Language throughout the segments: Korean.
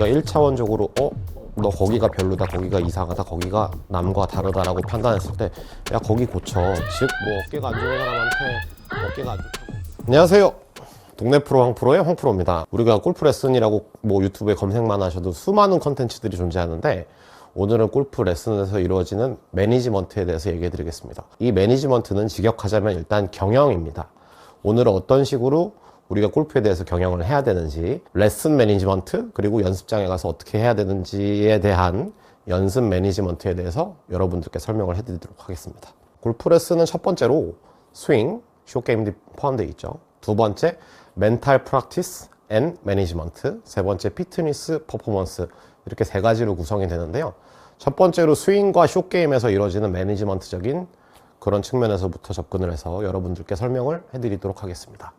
우리가 1차원적으로 너 거기가 별로다, 거기가 이상하다, 거기가 남과 다르다라고 판단했을 때 야 거기 고쳐. 즉 뭐 어깨가 안 좋은 사람한테 어깨가 안 좋다고. 안녕하세요, 동네 프로 황프로의 황프로입니다. 우리가 골프 레슨이라고 뭐 유튜브에 검색만 하셔도 수많은 컨텐츠들이 존재하는데, 오늘은 골프 레슨에서 이루어지는 매니지먼트에 대해서 얘기해 드리겠습니다. 이 매니지먼트는 직역하자면 일단 경영입니다. 오늘은 어떤 식으로 우리가 골프에 대해서 경영을 해야 되는지, 레슨 매니지먼트, 그리고 연습장에 가서 어떻게 해야 되는지에 대한 연습 매니지먼트에 대해서 여러분들께 설명을 해드리도록 하겠습니다. 골프 레슨은 첫 번째로 스윙, 숏게임이 포함되어 있죠. 두 번째, 멘탈 프랙티스 앤 매니지먼트, 세 번째, 피트니스 퍼포먼스, 이렇게 세 가지로 구성이 되는데요. 첫 번째로 스윙과 숏게임에서 이루어지는 매니지먼트적인 그런 측면에서부터 접근을 해서 여러분들께 설명을 해드리도록 하겠습니다.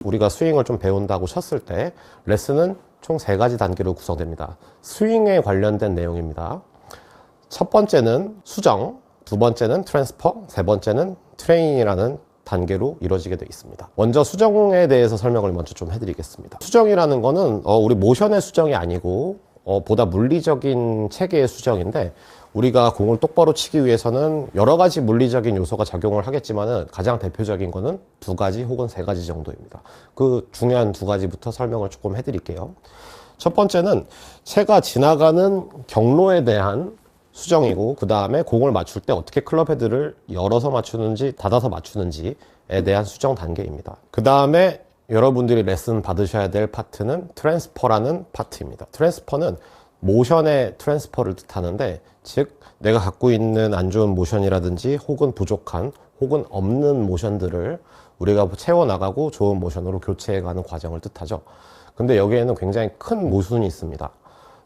우리가 스윙을 좀 배운다고 쳤을 때 레슨은 총 세 가지 단계로 구성됩니다. 스윙에 관련된 내용입니다. 첫 번째는 수정, 두 번째는 트랜스퍼, 세 번째는 트레이닝이라는 단계로 이루어지게 되어 있습니다. 먼저 수정에 대해서 설명을 먼저 좀 해드리겠습니다. 수정이라는 거는 우리 모션의 수정이 아니고 보다 물리적인 체계의 수정인데, 우리가 공을 똑바로 치기 위해서는 여러 가지 물리적인 요소가 작용을 하겠지만은 가장 대표적인 거는 두 가지 혹은 세 가지 정도입니다. 그 중요한 두 가지부터 설명을 조금 해드릴게요. 첫 번째는 채가 지나가는 경로에 대한 수정이고, 그 다음에 공을 맞출 때 어떻게 클럽 헤드를 열어서 맞추는지 닫아서 맞추는지에 대한 수정 단계입니다. 그 다음에 여러분들이 레슨 받으셔야 될 파트는 트랜스퍼라는 파트입니다. 트랜스퍼는 모션의 트랜스퍼를 뜻하는데, 즉 내가 갖고 있는 안 좋은 모션이라든지 혹은 부족한 혹은 없는 모션들을 우리가 채워나가고 좋은 모션으로 교체해가는 과정을 뜻하죠. 근데 여기에는 굉장히 큰 모순이 있습니다.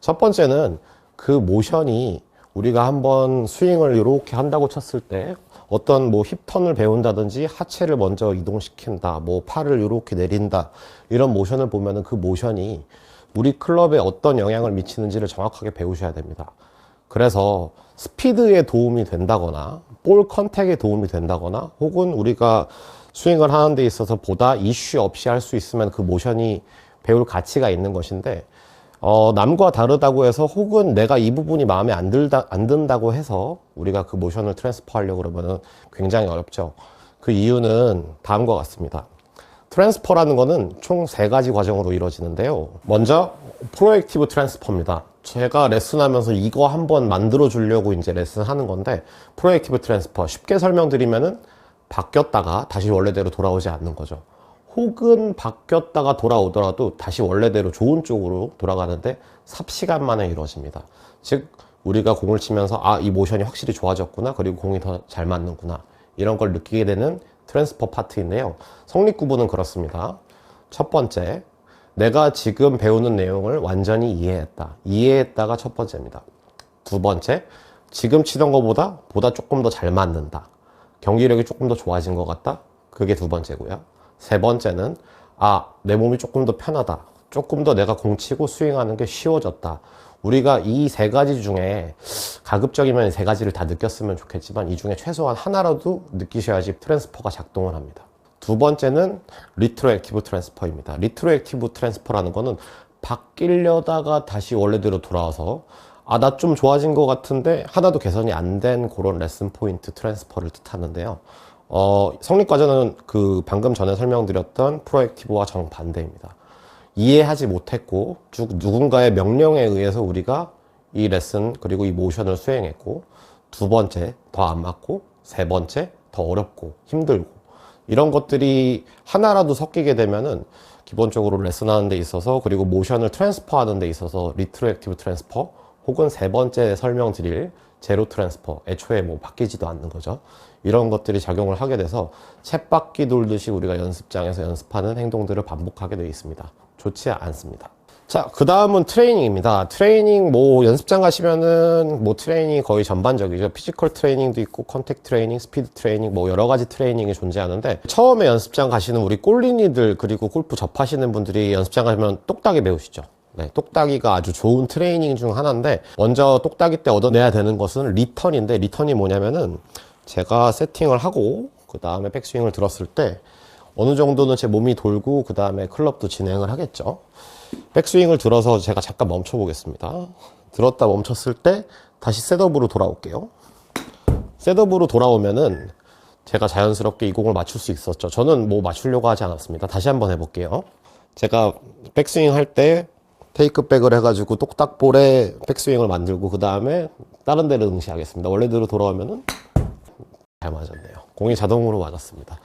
첫 번째는 그 모션이 우리가 한번 스윙을 이렇게 한다고 쳤을 때 어떤 뭐 힙턴을 배운다든지 하체를 먼저 이동시킨다, 뭐 팔을 이렇게 내린다, 이런 모션을 보면은 그 모션이 우리 클럽에 어떤 영향을 미치는지를 정확하게 배우셔야 됩니다. 그래서 스피드에 도움이 된다거나 볼 컨택에 도움이 된다거나 혹은 우리가 스윙을 하는 데 있어서 보다 이슈 없이 할 수 있으면 그 모션이 배울 가치가 있는 것인데, 남과 다르다고 해서 혹은 내가 이 부분이 마음에 안 든다고 해서 우리가 그 모션을 트랜스퍼 하려고 그러면 굉장히 어렵죠. 그 이유는 다음과 같습니다. 트랜스퍼라는 거는 총 세 가지 과정으로 이루어지는데요. 먼저 프로액티브 트랜스퍼입니다. 제가 레슨하면서 이거 한번 만들어 주려고 이제 레슨하는 건데, 프로액티브 트랜스퍼 쉽게 설명드리면은 바뀌었다가 다시 원래대로 돌아오지 않는 거죠. 혹은 바뀌었다가 돌아오더라도 다시 원래대로 좋은 쪽으로 돌아가는데 삽시간 만에 이루어집니다. 즉 우리가 공을 치면서 이 모션이 확실히 좋아졌구나, 그리고 공이 더 잘 맞는구나, 이런 걸 느끼게 되는 트랜스퍼 파트인데요. 성립 구분은 그렇습니다. 첫 번째, 내가 지금 배우는 내용을 완전히 이해했다가 첫 번째입니다. 두 번째, 지금 치던 것보다 조금 더 잘 맞는다, 경기력이 조금 더 좋아진 것 같다, 그게 두 번째고요. 세 번째는 내 몸이 조금 더 편하다, 조금 더 내가 공 치고 스윙하는 게 쉬워졌다. 우리가 이 세 가지 중에 가급적이면 세 가지를 다 느꼈으면 좋겠지만 이 중에 최소한 하나라도 느끼셔야지 트랜스퍼가 작동을 합니다. 두 번째는 리트로액티브 트랜스퍼입니다. 리트로액티브 트랜스퍼라는 거는 바뀌려다가 다시 원래대로 돌아와서 나 좀 좋아진 것 같은데 하나도 개선이 안 된 그런 레슨 포인트 트랜스퍼를 뜻하는데요. 성립 과정은 그 방금 전에 설명드렸던 프로액티브와 정반대입니다. 이해하지 못했고 즉 누군가의 명령에 의해서 우리가 이 레슨 그리고 이 모션을 수행했고, 두 번째 더 안 맞고, 세 번째 더 어렵고 힘들고, 이런 것들이 하나라도 섞이게 되면은 기본적으로 레슨하는 데 있어서 그리고 모션을 트랜스퍼 하는 데 있어서 리트로액티브 트랜스퍼 혹은 세 번째 설명드릴 제로 트랜스퍼, 애초에 뭐 바뀌지도 않는 거죠. 이런 것들이 작용을 하게 돼서 쳇바퀴 돌듯이 우리가 연습장에서 연습하는 행동들을 반복하게 되어 있습니다. 좋지 않습니다. 자, 그 다음은 트레이닝입니다. 트레이닝, 연습장 가시면은 트레이닝이 거의 전반적이죠. 피지컬 트레이닝도 있고, 컨택 트레이닝, 스피드 트레이닝, 여러 가지 트레이닝이 존재하는데, 처음에 연습장 가시는 우리 꼴린이들, 그리고 골프 접하시는 분들이 연습장 가시면 똑딱이 배우시죠. 네, 똑딱이가 아주 좋은 트레이닝 중 하나인데, 먼저 똑딱이 때 얻어내야 되는 것은 리턴인데, 리턴이 뭐냐면은, 제가 세팅을 하고, 그 다음에 백스윙을 들었을 때, 어느 정도는 제 몸이 돌고 그 다음에 클럽도 진행을 하겠죠. 백스윙을 들어서 제가 잠깐 멈춰 보겠습니다. 들었다 멈췄을 때 다시 셋업으로 돌아올게요. 셋업으로 돌아오면은 제가 자연스럽게 이 공을 맞출 수 있었죠. 저는 뭐 맞추려고 하지 않았습니다. 다시 한번 해볼게요. 제가 백스윙 할 때 테이크백을 해가지고 똑딱볼에 백스윙을 만들고 그 다음에 다른 데를 응시하겠습니다. 원래대로 돌아오면은 잘 맞았네요. 공이 자동으로 맞았습니다.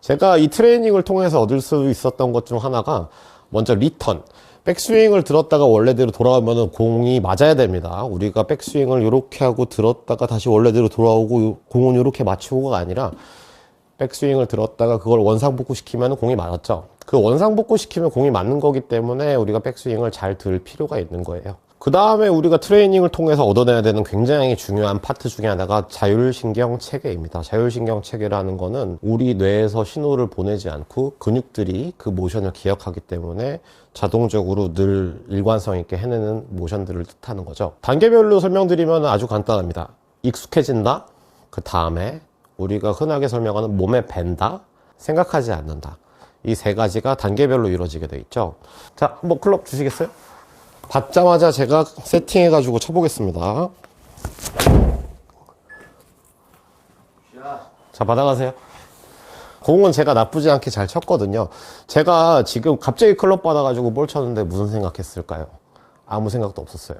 제가 이 트레이닝을 통해서 얻을 수 있었던 것 중 하나가 먼저 리턴. 백스윙을 들었다가 원래대로 돌아오면은 공이 맞아야 됩니다. 우리가 백스윙을 이렇게 하고 들었다가 다시 원래대로 돌아오고 공은 이렇게 맞추고가 아니라 백스윙을 들었다가 그걸 원상복구 시키면 공이 맞았죠. 그 원상복구 시키면 공이 맞는 거기 때문에 우리가 백스윙을 잘 들 필요가 있는 거예요. 그 다음에 우리가 트레이닝을 통해서 얻어내야 되는 굉장히 중요한 파트 중에 하나가 자율신경 체계입니다. 자율신경 체계라는 거는 우리 뇌에서 신호를 보내지 않고 근육들이 그 모션을 기억하기 때문에 자동적으로 늘 일관성 있게 해내는 모션들을 뜻하는 거죠. 단계별로 설명드리면 아주 간단합니다. 익숙해진다. 그 다음에 우리가 흔하게 설명하는 몸에 밴다. 생각하지 않는다. 이 세 가지가 단계별로 이루어지게 돼 있죠. 자, 한번 클럽 주시겠어요? 받자마자 제가 세팅해가지고 쳐보겠습니다. 자, 받아가세요. 공은 제가 나쁘지 않게 잘 쳤거든요. 제가 지금 갑자기 클럽 받아가지고 볼 쳤는데 무슨 생각했을까요? 아무 생각도 없었어요.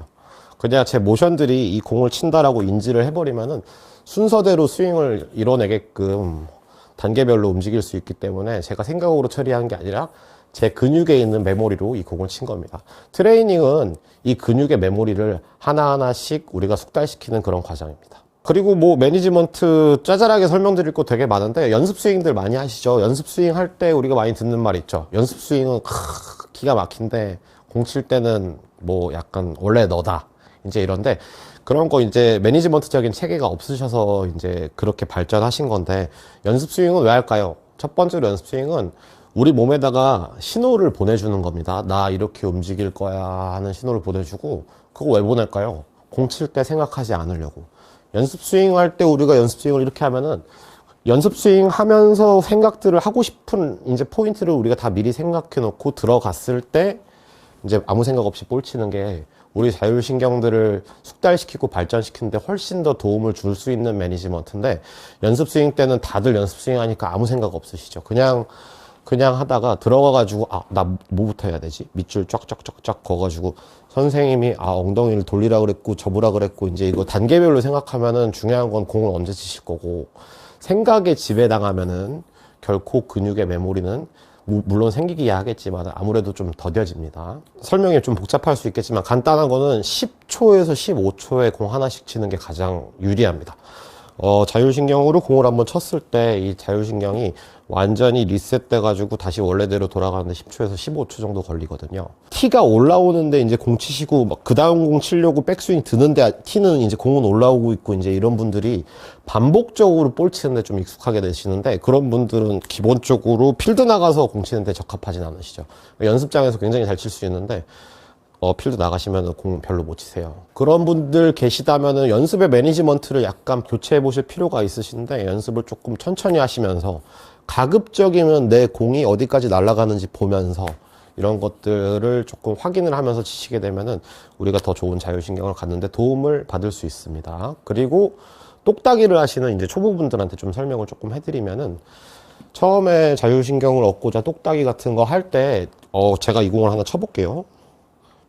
그냥 제 모션들이 이 공을 친다라고 인지를 해버리면은 순서대로 스윙을 이뤄내게끔 단계별로 움직일 수 있기 때문에 제가 생각으로 처리한 게 아니라 제 근육에 있는 메모리로 이 공을 친 겁니다. 트레이닝은 이 근육의 메모리를 하나하나씩 우리가 숙달시키는 그런 과정입니다. 그리고 뭐 매니지먼트 짜잘하게 설명드릴 거 되게 많은데 연습 스윙들 많이 하시죠. 연습 스윙 할 때 우리가 많이 듣는 말 있죠. 연습 스윙은 기가 막힌데 공 칠 때는 뭐 약간 원래 너다. 이제 이런데 그런 거 이제 매니지먼트적인 체계가 없으셔서 이제 그렇게 발전하신 건데 연습 스윙은 왜 할까요? 첫 번째로 연습 스윙은 우리 몸에다가 신호를 보내주는 겁니다. 나 이렇게 움직일 거야 하는 신호를 보내주고 그거 왜 보낼까요? 공 칠 때 생각하지 않으려고. 연습 스윙 할 때 우리가 연습 스윙을 이렇게 하면은 연습 스윙 하면서 생각들을 하고 싶은 이제 포인트를 우리가 다 미리 생각해 놓고 들어갔을 때 이제 아무 생각 없이 볼 치는 게 우리 자율신경들을 숙달시키고 발전시키는데 훨씬 더 도움을 줄 수 있는 매니지먼트인데 연습 스윙 때는 다들 연습 스윙 하니까 아무 생각 없으시죠. 그냥 하다가 들어가가지고 나 뭐부터 해야 되지? 밑줄 쫙쫙쫙쫙 거가지고 선생님이 엉덩이를 돌리라 그랬고 접으라 그랬고 이제 이거 단계별로 생각하면은 중요한 건 공을 언제 치실 거고 생각에 지배당하면은 결코 근육의 메모리는 물론 생기기야 하겠지만 아무래도 좀 더뎌집니다. 설명이 좀 복잡할 수 있겠지만 간단한 거는 10초에서 15초에 공 하나씩 치는 게 가장 유리합니다. 자율신경으로 공을 한번 쳤을 때 이 자율신경이 완전히 리셋돼 가지고 다시 원래대로 돌아가는데 10초에서 15초 정도 걸리거든요. 티가 올라오는데 이제 공 치시고 막 그 다음 공 치려고 백스윙 드는데 티는 이제 공은 올라오고 있고 이제 이런 분들이 반복적으로 볼 치는데 좀 익숙하게 되시는데 그런 분들은 기본적으로 필드 나가서 공 치는데 적합하진 않으시죠. 연습장에서 굉장히 잘 칠 수 있는데 필드 나가시면 공 별로 못 치세요. 그런 분들 계시다면 연습의 매니지먼트를 약간 교체해 보실 필요가 있으신데 연습을 조금 천천히 하시면서 가급적이면 내 공이 어디까지 날아가는지 보면서 이런 것들을 조금 확인을 하면서 치시게 되면은 우리가 더 좋은 자율신경을 갖는데 도움을 받을 수 있습니다. 그리고 똑딱이를 하시는 이제 초보분들한테 좀 설명을 조금 해드리면은 처음에 자율신경을 얻고자 똑딱이 같은 거 할 때 제가 이 공을 하나 쳐볼게요.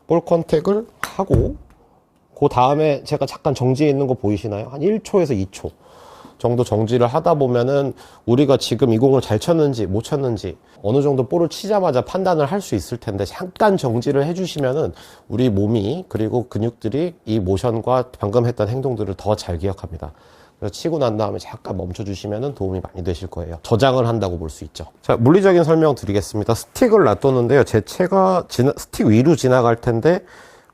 볼 컨택을 하고 그 다음에 제가 잠깐 정지해 있는 거 보이시나요? 한 1초에서 2초 정도 정지를 하다 보면은 우리가 지금 이 공을 잘 쳤는지 못 쳤는지 어느 정도 볼을 치자마자 판단을 할 수 있을 텐데 잠깐 정지를 해주시면은 우리 몸이 그리고 근육들이 이 모션과 방금 했던 행동들을 더 잘 기억합니다. 그래서 치고 난 다음에 잠깐 멈춰주시면은 도움이 많이 되실 거예요. 저장을 한다고 볼 수 있죠. 자, 물리적인 설명 드리겠습니다. 스틱을 놔뒀는데요. 제 채가 스틱 위로 지나갈 텐데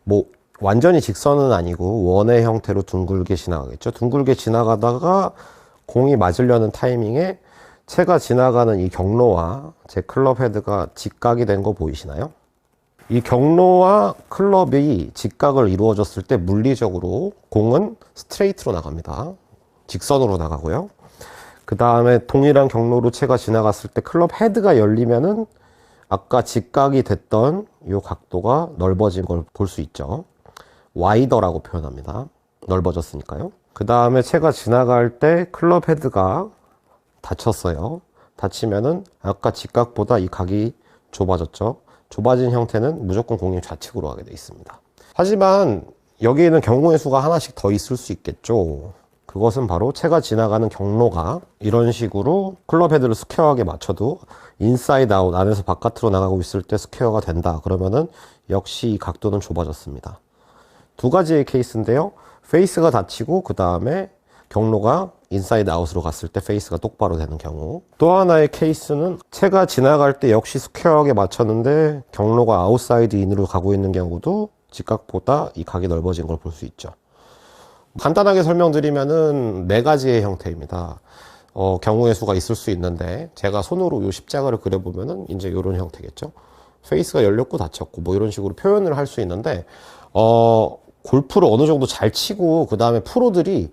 뭐 완전히 직선은 아니고 원의 형태로 둥글게 지나가겠죠. 둥글게 지나가다가 공이 맞으려는 타이밍에 채가 지나가는 이 경로와 제 클럽 헤드가 직각이 된 거 보이시나요? 이 경로와 클럽이 직각을 이루어졌을 때 물리적으로 공은 스트레이트로 나갑니다. 직선으로 나가고요. 그 다음에 동일한 경로로 채가 지나갔을 때 클럽 헤드가 열리면은 아까 직각이 됐던 이 각도가 넓어진 걸 볼 수 있죠. 와이더라고 표현합니다. 넓어졌으니까요. 그 다음에 채가 지나갈 때 클럽 헤드가 닫혔어요. 닫히면은 아까 직각보다 이 각이 좁아졌죠. 좁아진 형태는 무조건 공이 좌측으로 가게 되어 있습니다. 하지만 여기에는 경우의 수가 하나씩 더 있을 수 있겠죠. 그것은 바로 채가 지나가는 경로가 이런 식으로 클럽 헤드를 스퀘어하게 맞춰도 인사이드 아웃, 안에서 바깥으로 나가고 있을 때 스퀘어가 된다. 그러면은 역시 이 각도는 좁아졌습니다. 두 가지의 케이스인데요. 페이스가 닫히고 그 다음에 경로가 인사이드 아웃으로 갔을 때 페이스가 똑바로 되는 경우. 또 하나의 케이스는 채가 지나갈 때 역시 스퀘어하게 맞췄는데 경로가 아웃사이드 인으로 가고 있는 경우도 직각보다 이 각이 넓어진 걸 볼 수 있죠. 간단하게 설명드리면은 네 가지의 형태입니다. 경우의 수가 있을 수 있는데 제가 손으로 이 십자가를 그려보면은 이제 이런 형태겠죠. 페이스가 열렸고 닫혔고 뭐 이런 식으로 표현을 할 수 있는데 골프를 어느 정도 잘 치고 그 다음에 프로들이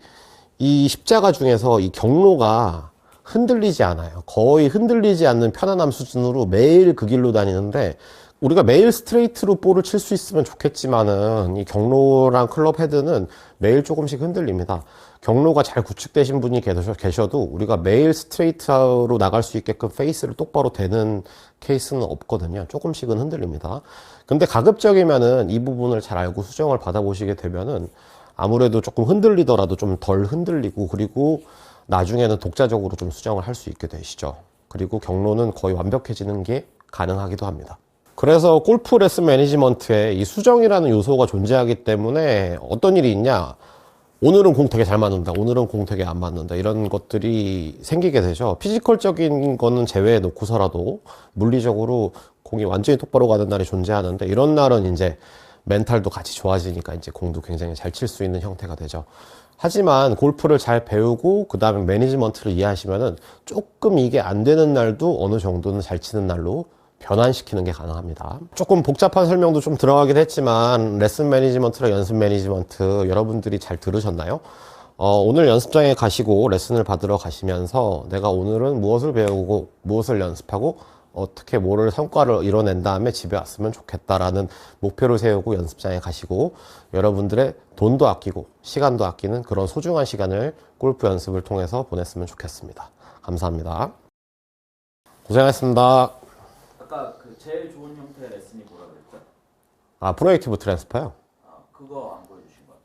이 십자가 중에서 이 경로가 흔들리지 않아요. 거의 흔들리지 않는 편안함 수준으로 매일 그 길로 다니는데 우리가 매일 스트레이트로 볼을 칠 수 있으면 좋겠지만은 이 경로랑 클럽 헤드는 매일 조금씩 흔들립니다. 경로가 잘 구축되신 분이 계셔도 우리가 매일 스트레이트로 나갈 수 있게끔 페이스를 똑바로 대는 케이스는 없거든요. 조금씩은 흔들립니다. 근데 가급적이면은 이 부분을 잘 알고 수정을 받아보시게 되면은 아무래도 조금 흔들리더라도 좀 덜 흔들리고 그리고 나중에는 독자적으로 좀 수정을 할 수 있게 되시죠. 그리고 경로는 거의 완벽해지는 게 가능하기도 합니다. 그래서 골프 레슨 매니지먼트에 이 수정이라는 요소가 존재하기 때문에 어떤 일이 있냐, 오늘은 공 되게 잘 맞는다, 오늘은 공 되게 안 맞는다, 이런 것들이 생기게 되죠. 피지컬적인 거는 제외해 놓고서라도 물리적으로 공이 완전히 똑바로 가는 날이 존재하는데 이런 날은 이제 멘탈도 같이 좋아지니까 이제 공도 굉장히 잘 칠 수 있는 형태가 되죠. 하지만 골프를 잘 배우고 그 다음에 매니지먼트를 이해하시면은 조금 이게 안 되는 날도 어느 정도는 잘 치는 날로 변환시키는 게 가능합니다. 조금 복잡한 설명도 좀 들어가긴 했지만 레슨 매니지먼트랑 연습 매니지먼트 여러분들이 잘 들으셨나요? 오늘 연습장에 가시고 레슨을 받으러 가시면서 내가 오늘은 무엇을 배우고 무엇을 연습하고 어떻게 뭐를 성과를 이뤄낸 다음에 집에 왔으면 좋겠다라는 목표를 세우고 연습장에 가시고 여러분들의 돈도 아끼고 시간도 아끼는 그런 소중한 시간을 골프 연습을 통해서 보냈으면 좋겠습니다. 감사합니다. 고생하셨습니다. 아까 그 제일 좋은 형태의 레슨이 뭐라 그랬죠? 프로액티브 트랜스퍼요. 그거 안 보여주신 것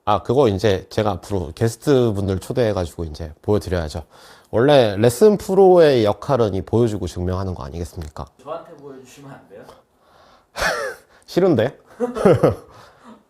같은데. 그거 이제 제가 앞으로 게스트 분들 초대해가지고 이제 보여드려야죠. 원래 레슨 프로의 역할은 이 보여주고 증명하는 거 아니겠습니까? 저한테 보여주시면 안 돼요? 싫은데?